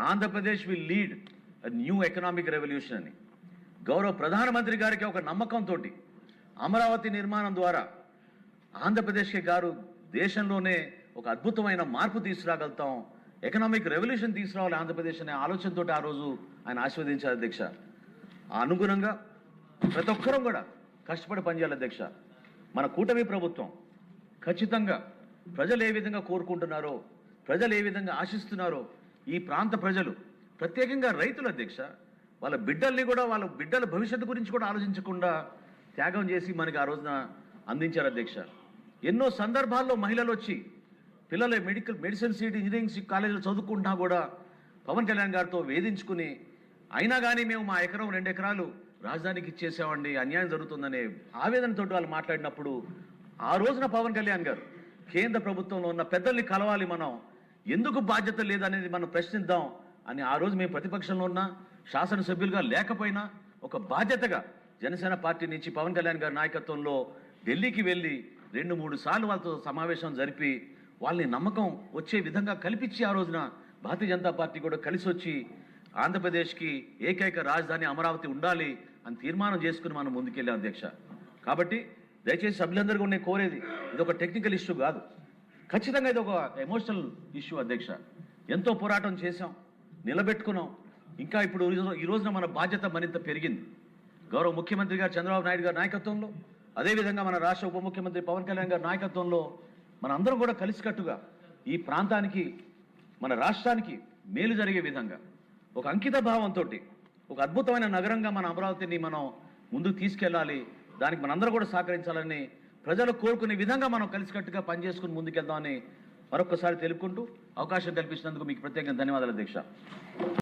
Andhra Pradesh will lead new economic revolution అని గౌరవ ప్రధానమంత్రి గారికి ఒక నమ్మకంతో అమరావతి నిర్మాణం ద్వారా ఆంధ్రప్రదేశ్కి గారు దేశంలోనే ఒక అద్భుతమైన మార్పు తీసుకురాగలుగుతాం, ఎకనామిక్ రెవల్యూషన్ తీసుకురావాలి ఆంధ్రప్రదేశ్ అనే ఆలోచనతో ఆ రోజు ఆయన ఆశీర్వదించారు అధ్యక్ష. ఆ అనుగుణంగా ప్రతి ఒక్కరూ కూడా కష్టపడి పనిచేయాలి అధ్యక్ష. మన కూటమి ప్రభుత్వం ఖచ్చితంగా ప్రజలు ఏ విధంగా కోరుకుంటున్నారో, ప్రజలు ఏ విధంగా ఆశిస్తున్నారో, ఈ ప్రాంత ప్రజలు ప్రత్యేకంగా రైతులు అధ్యక్ష వాళ్ళ బిడ్డల్ని కూడా వాళ్ళ బిడ్డల భవిష్యత్తు గురించి కూడా ఆలోచించకుండా త్యాగం చేసి మనకి ఆ రోజున అందించారు అధ్యక్ష. ఎన్నో సందర్భాల్లో మహిళలు వచ్చి పిల్లలు మెడిసిన్ సీట్ ఇంజనీరింగ్ కాలేజీలో చదువుకుంటున్నా కూడా పవన్ కళ్యాణ్ గారితో వేధించుకుని అయినా కానీ మేము మా ఎకరం 2 ఎకరాలు రాజధానికి ఇచ్చేసామండి, అన్యాయం జరుగుతుందనే ఆవేదనతో వాళ్ళు మాట్లాడినప్పుడు ఆ రోజున పవన్ కళ్యాణ్ గారు కేంద్ర ప్రభుత్వంలో ఉన్న పెద్దల్ని కలవాలి, మనం ఎందుకు బాధ్యత లేదనేది మనం ప్రశ్నిద్దాం అని ఆ రోజు మేము ప్రతిపక్షంలో ఉన్న శాసనసభ్యులుగా లేకపోయినా ఒక బాధ్యతగా జనసేన పార్టీ నుంచి పవన్ కళ్యాణ్ గారి నాయకత్వంలో ఢిల్లీకి వెళ్ళి 2-3 సార్లు వాళ్ళతో సమావేశం జరిపి వాళ్ళని నమ్మకం వచ్చే విధంగా కల్పించి ఆ రోజున భారతీయ జనతా పార్టీ కూడా కలిసి వచ్చి ఆంధ్రప్రదేశ్కి ఏకైక రాజధాని అమరావతి ఉండాలి అని తీర్మానం చేసుకుని మనం ముందుకెళ్ళాం అధ్యక్ష. కాబట్టి దయచేసి సభ్యులందరూ కూడా నేను కోరేది ఇది ఒక టెక్నికల్ ఇష్యూ కాదు, ఖచ్చితంగా ఇది ఒక ఎమోషనల్ ఇష్యూ అధ్యక్ష. ఎంతో పోరాటం చేశాం, నిలబెట్టుకున్నాం. ఇంకా ఇప్పుడు ఈ రోజున మన బాధ్యత మరింత పెరిగింది. గౌరవ ముఖ్యమంత్రి గారు చంద్రబాబు నాయుడు గారి నాయకత్వంలో, అదేవిధంగా మన రాష్ట్ర ఉప ముఖ్యమంత్రి పవన్ కళ్యాణ్ గారి నాయకత్వంలో మన అందరం కూడా కలిసికట్టుగా ఈ ప్రాంతానికి మన రాష్ట్రానికి మేలు జరిగే విధంగా ఒక అంకిత భావంతో ఒక అద్భుతమైన నగరంగా మన అమరావతిని మనం ముందుకు తీసుకెళ్ళాలి, దానికి మనందరూ కూడా సహకరించాలని ప్రజలు కోరుకునే విధంగా మనం కలిసికట్టుగా పనిచేసుకుని ముందుకెళ్దామని మరొకసారి తెలుపుకుంటూ అవకాశం కల్పించినందుకు మీకు ప్రత్యేకంగా ధన్యవాదాలు అధ్యక్ష.